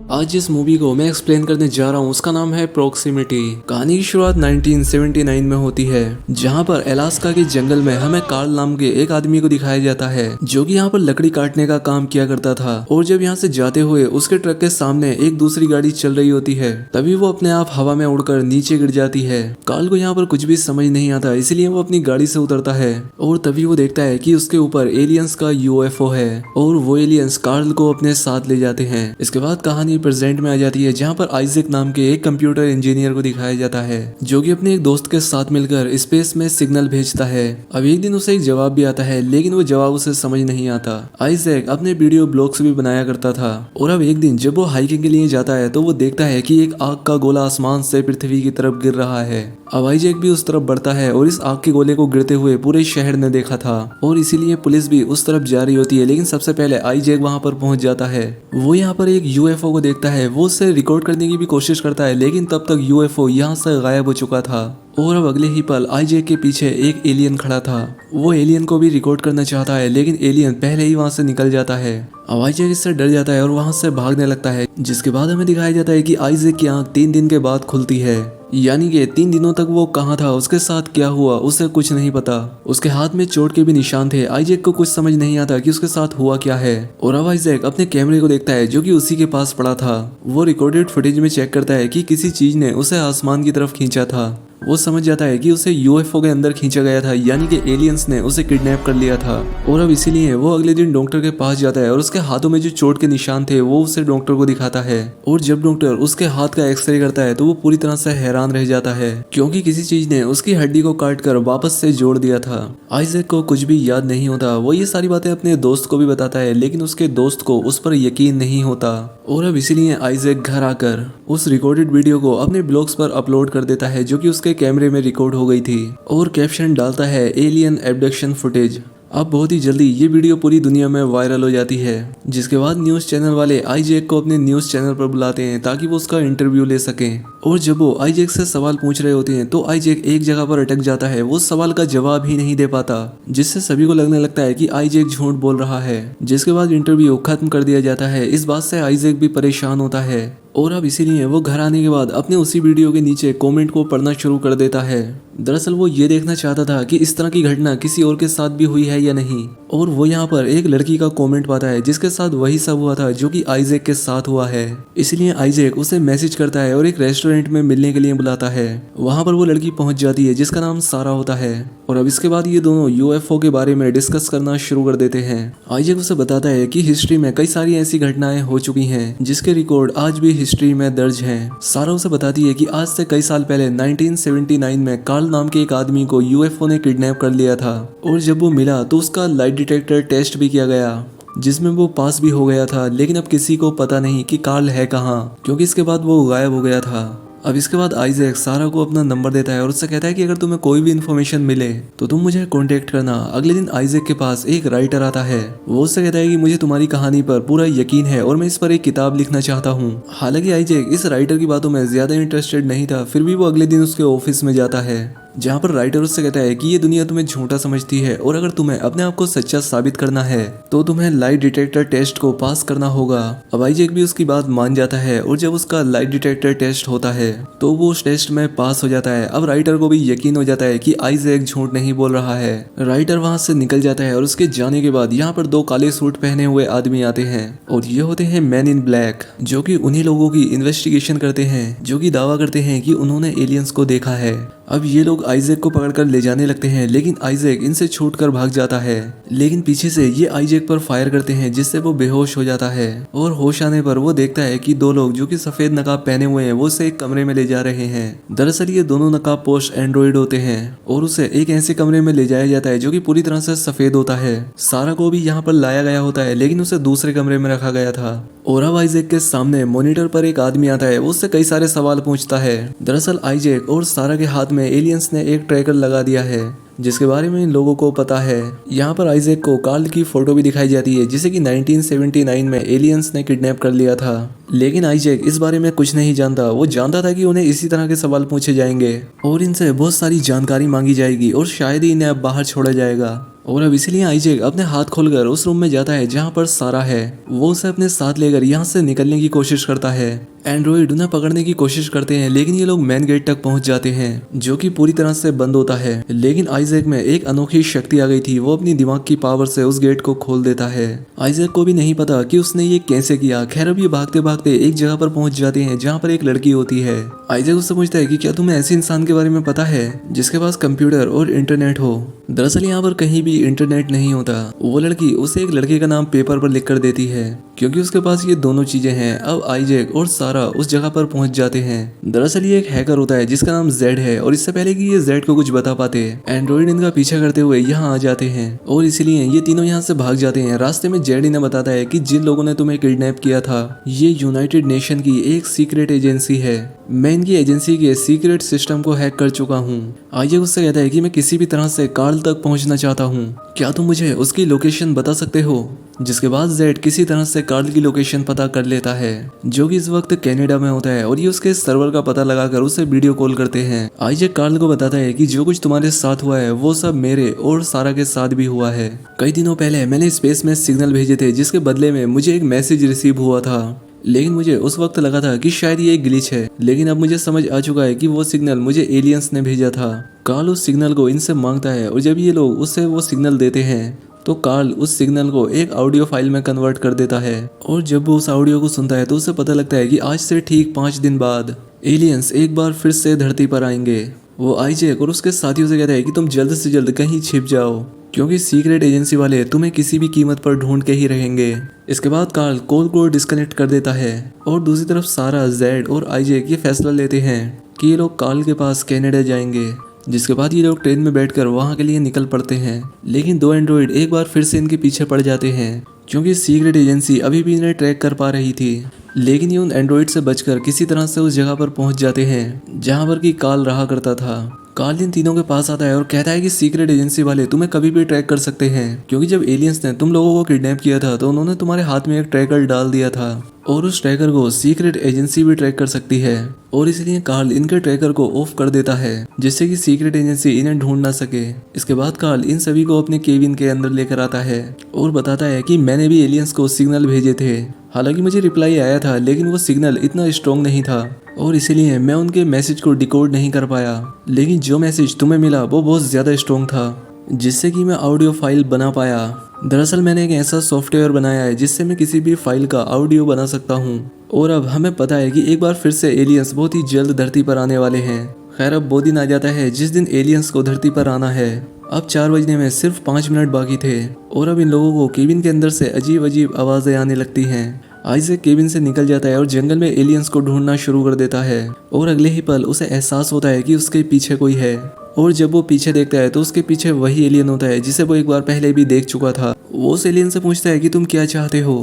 आज जिस मूवी को मैं एक्सप्लेन करने जा रहा हूँ उसका नाम है प्रॉक्सिमिटी। कहानी की शुरुआत 1979 में होती है, जहाँ पर अलास्का के जंगल में हमें कार्ल नाम के एक आदमी को दिखाया जाता है जो कि यहाँ पर लकड़ी काटने का काम किया करता था। और जब यहाँ से जाते हुए उसके ट्रक के सामने एक दूसरी गाड़ी चल रही होती है, तभी वो अपने आप हवा में उड़कर नीचे गिर जाती है। कार्ल को यहाँ पर कुछ भी समझ नहीं आता, इसलिए वो अपनी गाड़ी से उतरता है और तभी वो देखता है कि उसके ऊपर एलियंस का यूएफओ है और वो एलियंस कार्ल को अपने साथ ले जाते हैं। इसके बाद कहानी प्रेजेंट में आ जाती है, जहाँ पर आइजैक नाम के एक कंप्यूटर इंजीनियर को दिखाया जाता है जो कि अपने एक दोस्त के साथ मिलकर स्पेस में सिग्नल भेजता है। अब एक दिन उसे एक जवाब भी आता है, लेकिन वो जवाब उसे समझ नहीं आता। आइजैक अपने वीडियो ब्लॉग्स भी बनाया करता था और अब एक दिन जब वो हाइकिंग के लिए जाता है तो वो देखता है कि एक आग का गोला आसमान से पृथ्वी की तरफ गिर रहा है। अब आइजैक भी उस तरफ बढ़ता है और इस आग के गोले को गिरते हुए पूरे शहर ने देखा था और इसीलिए पुलिस भी उस तरफ जा रही होती है, लेकिन सबसे पहले आइजैक वहां पर पहुंच जाता है। वो यहाँ पर एक यूएफओ को देखता है, वो उसे रिकॉर्ड करने की भी कोशिश करता है, लेकिन तब तक यूएफओ यहाँ से गायब हो चुका था और अब अगले ही पल आइजैक के पीछे एक एलियन खड़ा था। वो एलियन को भी रिकॉर्ड करना चाहता है, लेकिन एलियन पहले ही वहां से निकल जाता है। अब आइजैक इससे डर जाता है और वहां से भागने लगता है, जिसके बाद हमें दिखाया जाता है कि आइजैक की आंख 3 दिन के बाद खुलती है, यानी कि 3 दिनों तक वो कहाँ था, उसके साथ क्या हुआ, उसे कुछ नहीं पता। उसके हाथ में चोट के भी निशान थे। आइजैक को कुछ समझ नहीं आता कि उसके साथ हुआ क्या है और अब आइजैक अपने कैमरे को देखता है जो कि उसी के पास पड़ा था। वो रिकॉर्डेड फुटेज में चेक करता है कि किसी चीज ने उसे आसमान की तरफ खींचा था। वो समझ जाता है कि उसे यूएफओ के अंदर खींचा गया था, यानी कि एलियंस ने उसे किडनैप कर लिया था और अब इसीलिए वो अगले दिन डॉक्टर के पास जाता है और उसके हाथों में जो चोट के निशान थे वो उसे डॉक्टर को दिखाता है। और जब डॉक्टर उसके हाथ का एक्सरे करता है तो वो पूरी तरह से हैरान रह जाता है, क्योंकि किसी चीज ने उसकी हड्डी को काट कर वापस से जोड़ दिया था। आइजैक को कुछ भी याद नहीं होता। वो ये सारी बातें अपने दोस्त को भी बताता है, लेकिन उसके दोस्त को उस पर यकीन नहीं होता और अब इसीलिए आइजैक घर आकर उस रिकॉर्डेड वीडियो को अपने ब्लॉग्स पर अपलोड कर देता है जो कि उसके कैमरे में रिकॉर्ड हो गई थी और कैप्शन डालता है एलियन एब्डक्शन फुटेज। अब बहुत ही जल्दी ये वीडियो पूरी दुनिया में वायरल हो जाती है, जिसके बाद न्यूज़ चैनल वाले आइजैक को अपने न्यूज़ चैनल पर बुलाते हैं ताकि वो उसका इंटरव्यू ले सकें। और जब वो आइजैक से सवाल पूछ रहे होते हैं तो आइजैक एक जगह पर अटक जाता है, वो सवाल का जवाब ही नहीं दे पाता, जिससे सभी को लगने लगता है कि आइजैक झूठ बोल रहा है। जिसके बाद इंटरव्यू खत्म कर दिया जाता है। इस बात से आइजैक भी परेशान होता है और अब इसीलिए वो घर आने के बाद अपने उसी वीडियो के नीचे कमेंट को पढ़ना शुरू कर देता है। दरअसल वो ये देखना चाहता था कि इस तरह की घटना किसी और के साथ भी हुई है या नहीं, और वो यहाँ पर एक लड़की का कमेंट पाता है जिसके साथ वही सब हुआ था जो कि आइजैक के साथ हुआ है। इसलिए आइजैक उसे मैसेज करता है और एक रेस्टोरेंट में मिलने के लिए बुलाता है। वहाँ पर वो लड़की पहुंच जाती है जिसका नाम सारा होता है और अब इसके बाद ये दोनों यूएफओ के बारे में डिस्कस करना शुरू कर देते हैं। आइजैक उसे बताता है कि हिस्ट्री में कई सारी ऐसी घटनाएं हो चुकी हैं जिसके रिकॉर्ड आज भी हिस्ट्री में दर्ज हैं। सारा उसे बताती है कि आज से कई साल पहले 1979 में कार्ल नाम के एक आदमी को यूएफओ ने किडनैप कर लिया था और जब वो मिला तो उसका लाइट डिटेक्टर टेस्ट भी किया गया जिसमें वो पास भी हो गया था, लेकिन अब किसी को पता नहीं कि कार्ल है कहाँ, क्योंकि इसके बाद वो गायब हो गया था। अब इसके बाद आइजैक सारा को अपना नंबर देता है और उससे कहता है कि अगर तुम्हें कोई भी इन्फॉर्मेशन मिले तो तुम मुझे कांटेक्ट करना। अगले दिन आइजैक के पास एक राइटर आता है। वो उससे कहता है कि मुझे तुम्हारी कहानी पर पूरा यकीन है और मैं इस पर एक किताब लिखना चाहता हूँ। हालांकि आइजैक इस राइटर की बातों में ज्यादा इंटरेस्टेड नहीं था, फिर भी वो अगले दिन उसके ऑफिस में जाता है, जहाँ पर राइटर उससे कहता है कि ये दुनिया तुम्हें झूठा समझती है और अगर तुम्हें अपने आप को सच्चा साबित करना है तो तुम्हें लाइट डिटेक्टर टेस्ट को पास करना होगा। अब आइजैक भी उसकी बात मान जाता है और जब उसका लाइट डिटेक्टर टेस्ट होता है तो वो उस टेस्ट में पास हो जाता है। अब राइटर को भी यकीन हो जाता है कि आइजैक झूठ नहीं बोल रहा है। राइटर वहां से निकल जाता है और उसके जाने के बाद यहाँ पर 2 काले सूट पहने हुए आदमी आते हैं और ये होते हैं मैन इन ब्लैक, जो कि उन्हीं लोगों की इन्वेस्टिगेशन करते हैं जो कि दावा करते हैं कि उन्होंने एलियंस को देखा है। अब ये लोग आइजैक को पकड़कर ले जाने लगते हैं, लेकिन आइजैक इनसे छूटकर भाग जाता है, लेकिन पीछे से ये आइजैक पर फायर करते हैं जिससे वो बेहोश हो जाता है और होश आने पर वो देखता है कि 2 लोग जो कि सफेद नकाब पहने हुए हैं वो उसे एक कमरे में ले जा रहे हैं। दरअसल ये दोनों नकाब पोस्ट एंड्रॉइड होते हैं और उसे एक ऐसे कमरे में ले जाया जाता है जो कि पूरी तरह से सफेद होता है। सारा को भी यहाँ पर लाया गया होता है, लेकिन उसे दूसरे कमरे में रखा गया था और अब आइजैक के सामने मॉनिटर पर एक आदमी आता है। वो उससे कई सारे सवाल पूछता है। दरअसल आइजैक और सारा के हाथ में एलियंस ने एक ट्रैकर लगा दिया है जिसके बारे में इन लोगों को पता है। यहाँ पर आइजैक को कार्ल की फोटो भी दिखाई जाती है जिसे कि 1979 में एलियंस ने किडनैप कर लिया था, लेकिन आइजैक इस बारे में कुछ नहीं जानता। वो जानता था कि उन्हें इसी तरह के सवाल पूछे जाएंगे और इनसे बहुत सारी जानकारी मांगी जाएगी और शायद ही इन्हें अब बाहर छोड़ा जाएगा। और अब इसीलिए आइजैक अपने हाथ खोलकर उस रूम में जाता है जहाँ पर सारा है। वो उसे अपने साथ लेकर यहाँ से निकलने की कोशिश करता है। एंड्रॉइड उन्हें पकड़ने की कोशिश करते हैं लेकिन ये लोग मेन गेट तक पहुंच जाते हैं जो कि पूरी तरह से बंद होता है। लेकिन आइजैक में एक अनोखी शक्ति आ गई थी, वो अपनी दिमाग की पावर से उस गेट को खोल देता है। आइजैक को भी नहीं पता कि उसने ये कैसे किया। खैर अब ये भागते भागते एक जगह पर पहुंच जाते हैं जहाँ पर एक लड़की होती है। आइजैक उससे पूछता है कि क्या तुम्हें ऐसे इंसान के बारे में पता है जिसके पास कंप्यूटर और इंटरनेट हो। दरअसल यहाँ पर कहीं भी इंटरनेट नहीं होता। वो लड़की उसे एक लड़के का नाम पेपर पर लिख कर देती है क्योंकि उसके पास ये दोनों चीजें हैं। अब आइजैक और सारा उस जगह पर पहुंच जाते हैं। दरअसल ये एक हैकर होता है जिसका नाम जेड है और इससे पहले कि ये जेड को कुछ बता पाते एंड्रॉइड इनका पीछा करते हुए यहाँ आ जाते हैं और इसीलिए ये तीनों यहाँ से भाग जाते हैं। रास्ते में जेड इन्हें बताता है कि जिन लोगों ने तुम्हें किडनैप किया था ये यूनाइटेड नेशन की एक सीक्रेट एजेंसी है। मैं इनकी एजेंसी के सीक्रेट सिस्टम को हैक कर चुका हूँ। आइजैक उससे कहता है कि मैं किसी भी तरह से कार्ल तक पहुँचना चाहता हूँ, क्या तुम मुझे उसकी लोकेशन बता सकते हो। जिसके बाद जेड किसी तरह से कार्ल की लोकेशन पता कर लेता है जो कि इस वक्त कनाडा में होता है और ये उसके सर्वर का पता लगाकर उसे वीडियो कॉल करते हैं। आइजैक कार्ल को बताता है कि जो कुछ तुम्हारे साथ हुआ है वो सब मेरे और सारा के साथ भी हुआ है। कई दिनों पहले मैंने स्पेस में सिग्नल भेजे थे जिसके बदले में मुझे एक मैसेज रिसीव हुआ था, लेकिन मुझे उस वक्त लगा था कि शायद ये एक ग्लिच है, लेकिन अब मुझे समझ आ चुका है कि वो सिग्नल मुझे एलियंस ने भेजा था। कार्ल उस सिग्नल को इनसे मांगता है और जब ये लोग उसे वो सिग्नल देते हैं तो कार्ल उस सिग्नल को एक ऑडियो फाइल में कन्वर्ट कर देता है और जब वो उस ऑडियो को सुनता है तो उसे पता लगता है कि आज से ठीक 5 दिन बाद एलियंस एक बार फिर से धरती पर आएंगे। वो आइजैक और उसके साथियों से कहता है कि तुम जल्द से जल्द कहीं छिप जाओ क्योंकि सीक्रेट एजेंसी वाले तुम्हें किसी भी कीमत पर ढूंढ के ही रहेंगे। इसके बाद कार्ल कॉल को डिस्कनेक्ट कर देता है और दूसरी तरफ सारा, जेड और आइजैक ये फैसला लेते हैं कि ये लोग कार्ल के पास कनाडा जाएंगे। जिसके बाद ये लोग ट्रेन में बैठकर वहां के लिए निकल पड़ते हैं। लेकिन दो एंड्रॉइड एक बार फिर से इनके पीछे पड़ जाते हैं क्योंकि सीक्रेट एजेंसी अभी भी इन्हें ट्रैक कर पा रही थी। लेकिन ये उन एंड्रॉइड से बचकर किसी तरह से उस जगह पर पहुंच जाते हैं जहां पर कि कार्ल रहा करता था। कार्ल इन तीनों के पास आता है और कहता है कि सीक्रेट एजेंसी वाले तुम्हें कभी भी ट्रैक कर सकते हैं क्योंकि जब एलियंस ने तुम लोगों को किडनैप किया था तो उन्होंने तुम्हारे हाथ में एक ट्रैकर डाल दिया था और उस ट्रैकर को सीक्रेट एजेंसी भी ट्रैक कर सकती है और इसलिए कार्ल इनके ट्रैकर को ऑफ कर देता है जिससे कि सीक्रेट एजेंसी इन्हें ढूंढ ना सके। इसके बाद कार्ल इन सभी को अपने केबिन के अंदर लेकर आता है और बताता है कि मैंने भी एलियंस को सिग्नल भेजे थे। हालांकि मुझे रिप्लाई आया था लेकिन वो सिग्नल इतना स्ट्रॉन्ग नहीं था और इसीलिए मैं उनके मैसेज को डिकोड नहीं कर पाया। लेकिन जो मैसेज तुम्हें मिला वो बहुत ज़्यादा स्ट्रॉन्ग था जिससे कि मैं ऑडियो फाइल बना पाया। दरअसल मैंने एक ऐसा सॉफ्टवेयर बनाया है जिससे मैं किसी भी फाइल का ऑडियो बना सकता हूँ और अब हमें पता है कि एक बार फिर से एलियंस बहुत ही जल्द धरती पर आने वाले हैं। खैर अब वो दिन आ जाता है जिस दिन एलियंस को धरती पर आना है। अब 4 बजने में सिर्फ 5 मिनट बाकी थे और अब इन लोगों को केबिन के अंदर से अजीब अजीब आवाज़ें आने लगती हैं। आइजैक केबिन से निकल जाता है और जंगल में एलियंस को ढूंढना शुरू कर देता है और अगले ही पल उसे एहसास होता है कि उसके पीछे कोई है और जब वो पीछे देखता है तो उसके पीछे वही एलियन होता है जिसे वो एक बार पहले भी देख चुका था। वो उस एलियन से पूछता है कि तुम क्या चाहते हो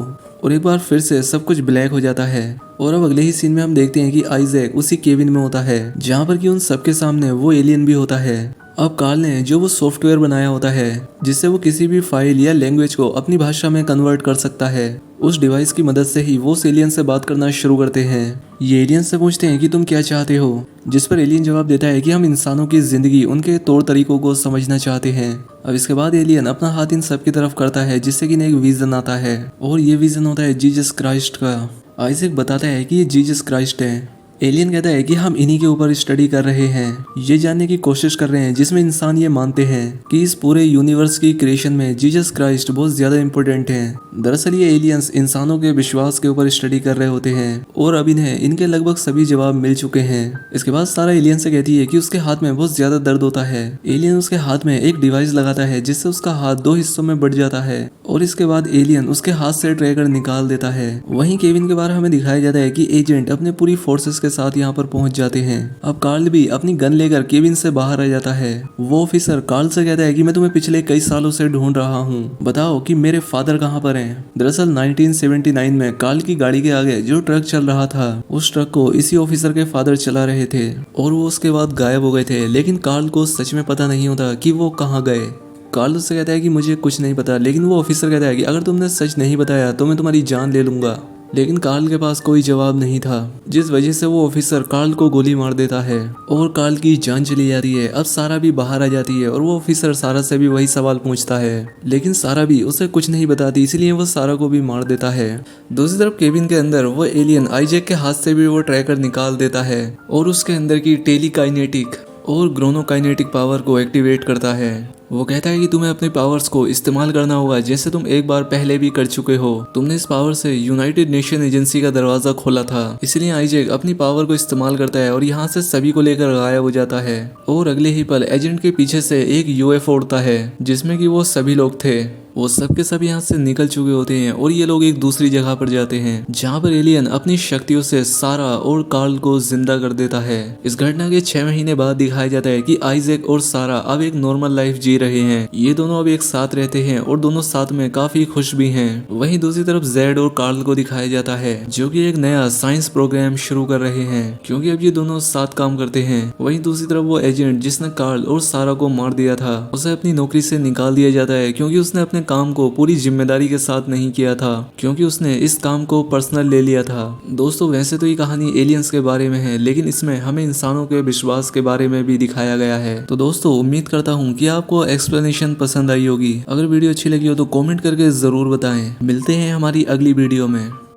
और एक बार फिर से सब कुछ ब्लैक हो जाता है और अब अगले ही सीन में हम देखते हैं कि आइजैक उसी केबिन में होता है जहाँ पर कि उन सबके सामने वो एलियन भी होता है। अब कार्ल ने जो वो सॉफ्टवेयर बनाया होता है जिससे वो किसी भी फाइल या लैंग्वेज को अपनी भाषा में कन्वर्ट कर सकता है, उस डिवाइस की मदद से ही वो उस एलियन से बात करना शुरू करते हैं। ये एलियन से पूछते हैं कि तुम क्या चाहते हो, जिस पर एलियन जवाब देता है कि हम इंसानों की जिंदगी, उनके तौर तरीकों को समझना चाहते हैं। अब इसके बाद एलियन अपना हाथ इन सब की तरफ करता है जिससे कि एक विजन आता है और ये विजन होता है जीसस क्राइस्ट का। आइजैक बताता है कि ये जीसस क्राइस्ट है। एलियन कहता है कि हम इन्हीं के ऊपर स्टडी कर रहे हैं, ये जानने की कोशिश कर रहे हैं जिसमें इंसान ये मानते हैं कि इस पूरे यूनिवर्स की क्रिएशन में जीसस क्राइस्ट बहुत ज्यादा इंपॉर्टेंट हैं। दरअसल ये एलियंस इंसानों के विश्वास के ऊपर स्टडी कर रहे होते हैं और अब इन्हें इनके लगभग सभी जवाब मिल चुके हैं। इसके बाद सारा एलियन से कहती है कि उसके हाथ में बहुत ज्यादा दर्द होता है। एलियन उसके हाथ में एक डिवाइस लगाता है जिससे उसका हाथ 2 हिस्सों में बढ़ जाता है और इसके बाद एलियन उसके हाथ से ट्रैकर निकाल देता है। वहीं केबिन के बाहर हमें दिखाया जाता है कि एजेंट अपने पूरी फोर्सेस के साथ यहाँ पर पहुंच जाते हैं। अब कार्ल भी अपनी गन लेकर केबिन से बाहर आ जाता है। वो ऑफिसर कार्ल से कहता है कि मैं तुम्हें पिछले कई सालों से ढूंढ रहा हूँ, बताओ कि मेरे फादर कहाँ पर हैं। दरअसल 1979 में कार्ल की गाड़ी के आगे जो ट्रक चल रहा था उस ट्रक को इसी ऑफिसर के फादर चला रहे थे और वो उसके बाद गायब हो गए थे। लेकिन कार्ल को सच में पता नहीं होता कि वो कहाँ गए। कार्ल उससे कहता है कि मुझे कुछ नहीं पता, लेकिन वो ऑफिसर कहता है कि अगर तुमने सच नहीं बताया तो मैं तुम्हारी जान ले लूंगा। लेकिन कार्ल के पास कोई जवाब नहीं था, जिस वजह से वो ऑफिसर कार्ल को गोली मार देता है और कार्ल की जान चली जाती है। अब सारा भी बाहर आ जाती है और वो ऑफिसर सारा से भी वही सवाल पूछता है, लेकिन सारा भी उसे कुछ नहीं बताती, इसलिए वो सारा को भी मार देता है। दूसरी तरफ केबिन के अंदर वो एलियन आइजैक के हाथ से भी वो ट्रैकर निकाल देता है और उसके अंदर की टेलीकाइनेटिक और ग्रोनोकाइनेटिक पावर को एक्टिवेट करता है। वो कहता है कि तुम्हें अपने पावर्स को इस्तेमाल करना होगा, जैसे तुम एक बार पहले भी कर चुके हो। तुमने इस पावर से यूनाइटेड नेशन एजेंसी का दरवाजा खोला था। इसलिए आइजैक अपनी पावर को इस्तेमाल करता है और यहाँ से सभी को लेकर गायब हो जाता है और अगले ही पल एजेंट के पीछे से एक यूएफओ उड़ता है जिसमें कि वो सभी लोग थे। वो सब के सब यहाँ से निकल चुके होते हैं और ये लोग एक दूसरी जगह पर जाते हैं जहाँ पर एलियन अपनी शक्तियों से सारा और कार्ल को जिंदा कर देता है। इस घटना के 6 महीने बाद दिखाया जाता है कि आइजैक और सारा अब एक नॉर्मल लाइफ जी रहे हैं। ये दोनों अब एक साथ रहते हैं और दोनों साथ में काफी खुश भी हैं। वहीं दूसरी तरफ जेड और कार्ल को दिखाया जाता है जो कि एक नया साइंस प्रोग्राम शुरू कर रहे हैं क्योंकि अब ये दोनों साथ काम करते हैं। वहीं दूसरी तरफ वो एजेंट जिसने कार्ल और सारा को मार दिया था उसे अपनी नौकरी से निकाल दिया जाता है क्योंकि उसने अपने काम को पूरी जिम्मेदारी के साथ नहीं किया था, क्योंकि उसने इस काम को पर्सनल ले लिया था। दोस्तों वैसे तो ये कहानी एलियंस के बारे में है, लेकिन इसमें हमें इंसानों के विश्वास के बारे में भी दिखाया गया है। तो दोस्तों उम्मीद करता हूँ कि आपको एक्सप्लेनेशन पसंद आई होगी। अगर वीडियो अच्छी लगी हो तो कमेंट करके जरूर बताएं। मिलते हैं हमारी अगली वीडियो में।